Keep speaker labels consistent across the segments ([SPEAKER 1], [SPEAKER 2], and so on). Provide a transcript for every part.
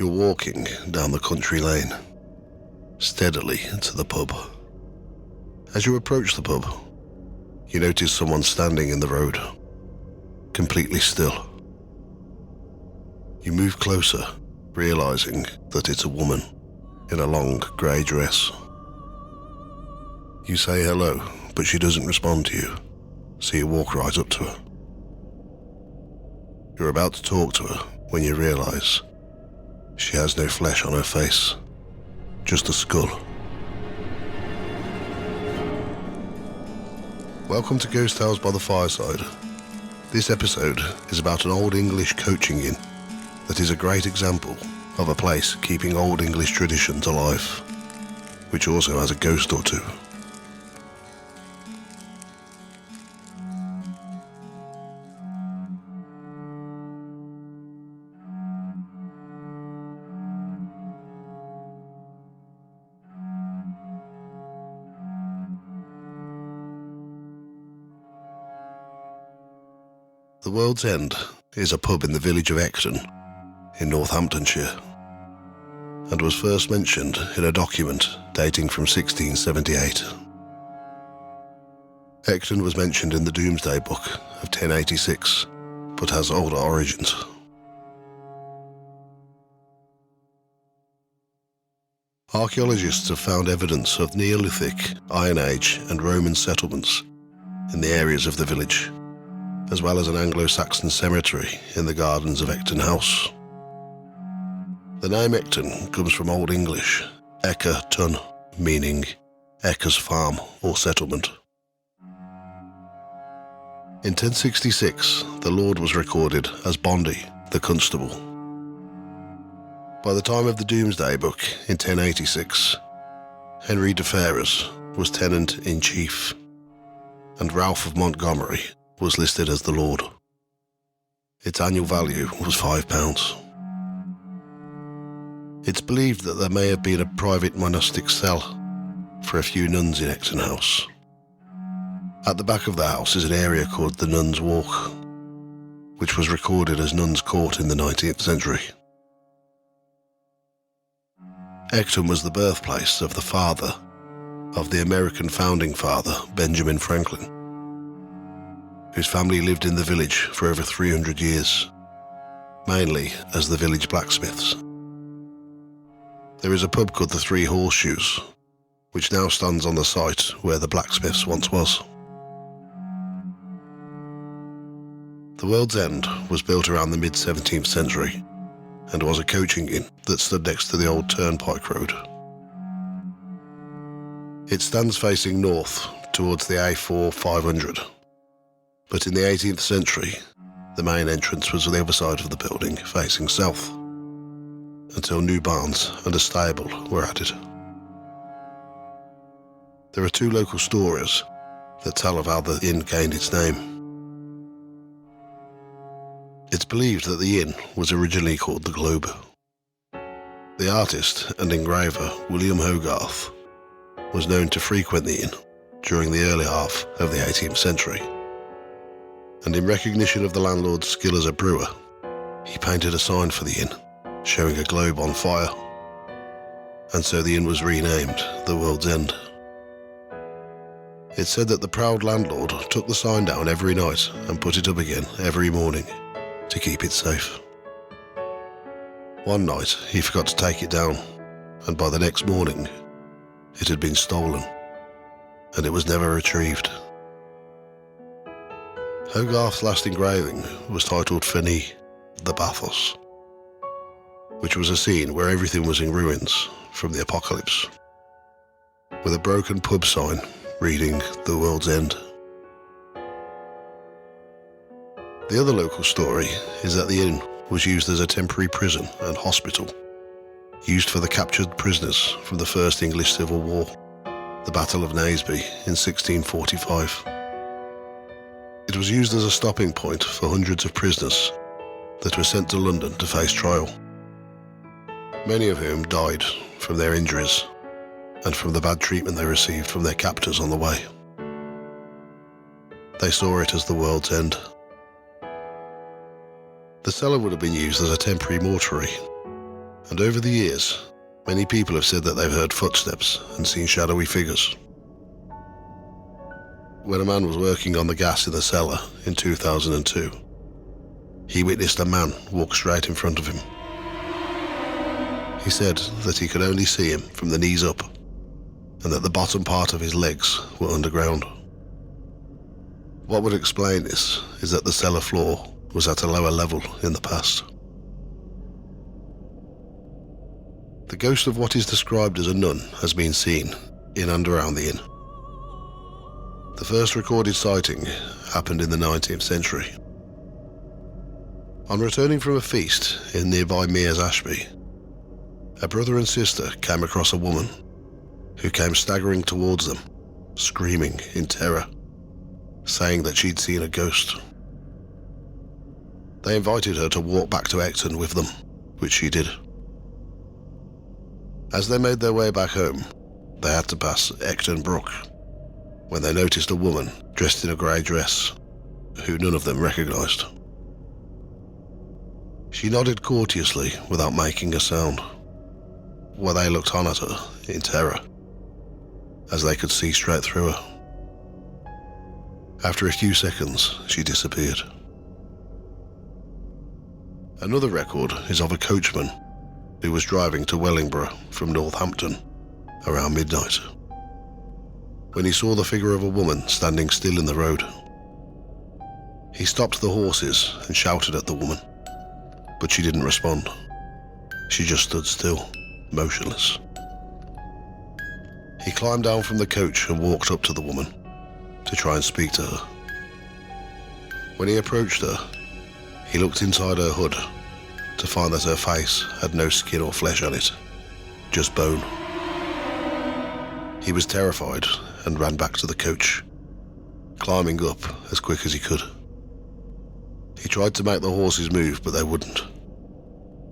[SPEAKER 1] You're walking down the country lane, steadily to the pub. As you approach the pub, you notice someone standing in the road, completely still. You move closer, realizing that it's a woman in a long grey dress. You say hello, but she doesn't respond to you, so you walk right up to her. You're about to talk to her when you realize she has no flesh on her face, just a skull. Welcome to Ghost Tales by the Fireside. This episode is about an old English coaching inn that is a great example of a place keeping old English traditions alive, which also has a ghost or two. The World's End is a pub in the village of Ecton in Northamptonshire, and was first mentioned in a document dating from 1678. Ecton was mentioned in the Domesday Book of 1086, but has older origins. Archaeologists have found evidence of Neolithic, Iron Age and Roman settlements in the areas of the village, as well as an Anglo-Saxon cemetery in the gardens of Ecton House. The name Ecton comes from Old English, Ecton, meaning Ecker's farm or settlement. In 1066, the lord was recorded as Bondy, the constable. By the time of the Domesday Book in 1086, Henry de Ferrers was tenant-in-chief, and Ralph of Montgomery was listed as the lord. Its annual value was £5. It's believed that there may have been a private monastic cell for a few nuns in Ecton House. At the back of the house is an area called the Nuns' Walk, which was recorded as Nuns' Court in the 19th century. Ecton was the birthplace of the father of the American founding father, Benjamin Franklin, whose family lived in the village for over 300 years, mainly as the village blacksmiths. There is a pub called the Three Horseshoes, which now stands on the site where the blacksmiths once was. The World's End was built around the mid-17th century and was a coaching inn that stood next to the old turnpike road. It stands facing north towards the A4 500. But in the 18th century, the main entrance was on the other side of the building, facing south, until new barns and a stable were added. There are two local stories that tell of how the inn gained its name. It's believed that the inn was originally called the Globe. The artist and engraver William Hogarth was known to frequent the inn during the early half of the 18th century. And in recognition of the landlord's skill as a brewer, he painted a sign for the inn, showing a globe on fire. And so the inn was renamed the World's End. It's said that the proud landlord took the sign down every night and put it up again every morning to keep it safe. One night he forgot to take it down, and by the next morning it had been stolen, and it was never retrieved. Hogarth's last engraving was titled Fini, the Bathos, which was a scene where everything was in ruins from the apocalypse, with a broken pub sign reading The World's End. The other local story is that the inn was used as a temporary prison and hospital, used for the captured prisoners from the First English Civil War, the Battle of Naseby in 1645. It was used as a stopping point for hundreds of prisoners that were sent to London to face trial, many of whom died from their injuries and from the bad treatment they received from their captors on the way. They saw it as the World's End. The cellar would have been used as a temporary mortuary, And over the years, many people have said that they've heard footsteps and seen shadowy figures. When a man was working on the gas in the cellar in 2002, he witnessed a man walk straight in front of him. He said that he could only see him from the knees up, and that the bottom part of his legs were underground. What would explain this is that the cellar floor was at a lower level in the past. The ghost of what is described as a nun has been seen in and around the inn. The first recorded sighting happened in the 19th century. On returning from a feast in nearby Mears Ashby, a brother and sister came across a woman who came staggering towards them, screaming in terror, saying that she'd seen a ghost. They invited her to walk back to Ecton with them, which she did. As they made their way back home, they had to pass Ecton Brook when they noticed a woman dressed in a grey dress, who none of them recognised. She nodded courteously without making a sound, while they looked on at her in terror, as they could see straight through her. After a few seconds, she disappeared. Another record is of a coachman who was driving to Wellingborough from Northampton around midnight, when he saw the figure of a woman standing still in the road. He stopped the horses and shouted at the woman, but she didn't respond. She just stood still, motionless. He climbed down from the coach and walked up to the woman to try and speak to her. When he approached her, he looked inside her hood to find that her face had no skin or flesh on it, just bone. He was terrified and ran back to the coach, climbing up as quick as he could. He tried to make the horses move, but they wouldn't.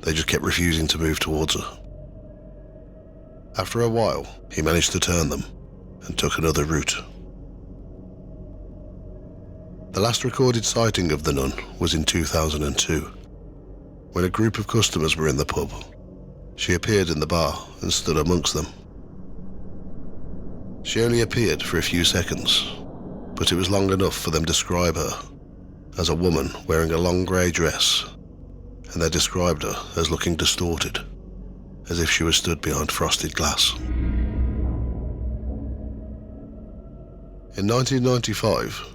[SPEAKER 1] They just kept refusing to move towards her. After a while, he managed to turn them and took another route. The last recorded sighting of the nun was in 2002, when a group of customers were in the pub. She appeared in the bar and stood amongst them. She only appeared for a few seconds, but it was long enough for them to describe her as a woman wearing a long grey dress, and they described her as looking distorted, as if she was stood behind frosted glass. In 1995,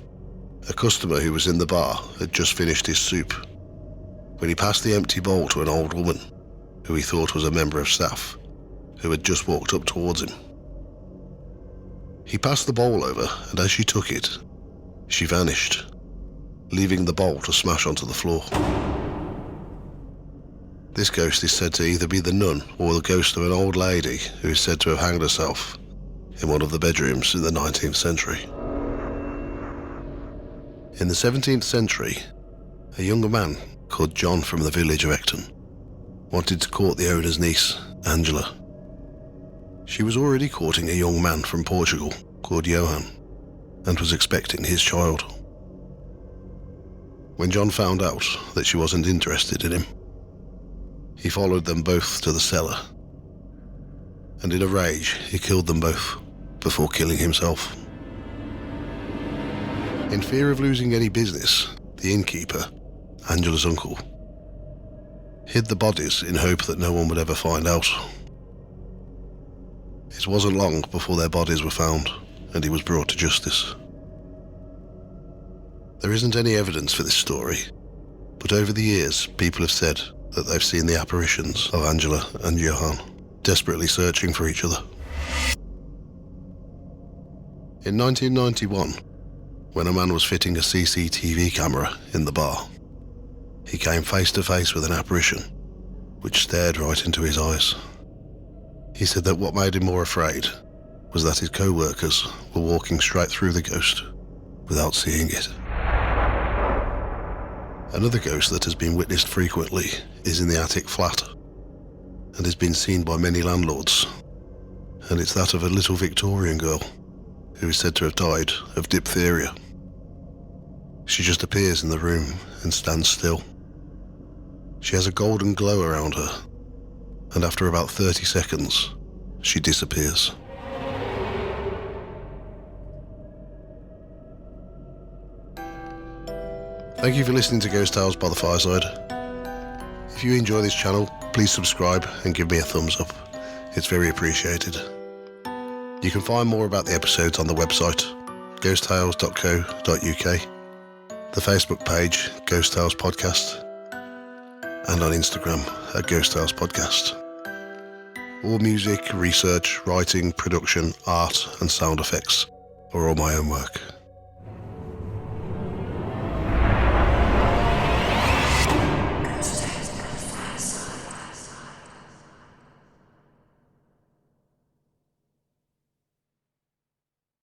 [SPEAKER 1] a customer who was in the bar had just finished his soup when he passed the empty bowl to an old woman who he thought was a member of staff who had just walked up towards him. He passed the bowl over, and as she took it, she vanished, leaving the bowl to smash onto the floor. This ghost is said to either be the nun or the ghost of an old lady who is said to have hanged herself in one of the bedrooms in the 19th century. In the 17th century, a younger man called John from the village of Ecton wanted to court the owner's niece, Angela. She was already courting a young man from Portugal called Johan and was expecting his child. When John found out that she wasn't interested in him, he followed them both to the cellar, and in a rage he killed them both before killing himself. In fear of losing any business, the innkeeper, Angela's uncle, hid the bodies in hope that no one would ever find out. It wasn't long before their bodies were found and he was brought to justice. There isn't any evidence for this story, but over the years people have said that they've seen the apparitions of Angela and Johan desperately searching for each other. In 1991, when a man was fitting a CCTV camera in the bar, he came face to face with an apparition which stared right into his eyes. He said that what made him more afraid was that his co-workers were walking straight through the ghost without seeing it. Another ghost that has been witnessed frequently is in the attic flat and has been seen by many landlords, and it's that of a little Victorian girl who is said to have died of diphtheria. She just appears in the room and stands still. She has a golden glow around her, and after about 30 seconds, she disappears. Thank you for listening to Ghost Tales by the Fireside. If you enjoy this channel, please subscribe and give me a thumbs up. It's very appreciated. You can find more about the episodes on the website, ghosttales.co.uk, the Facebook page, Ghost Tales Podcast, and on Instagram at Ghost Tales Podcast. All music, research, writing, production, art and sound effects are all my own work.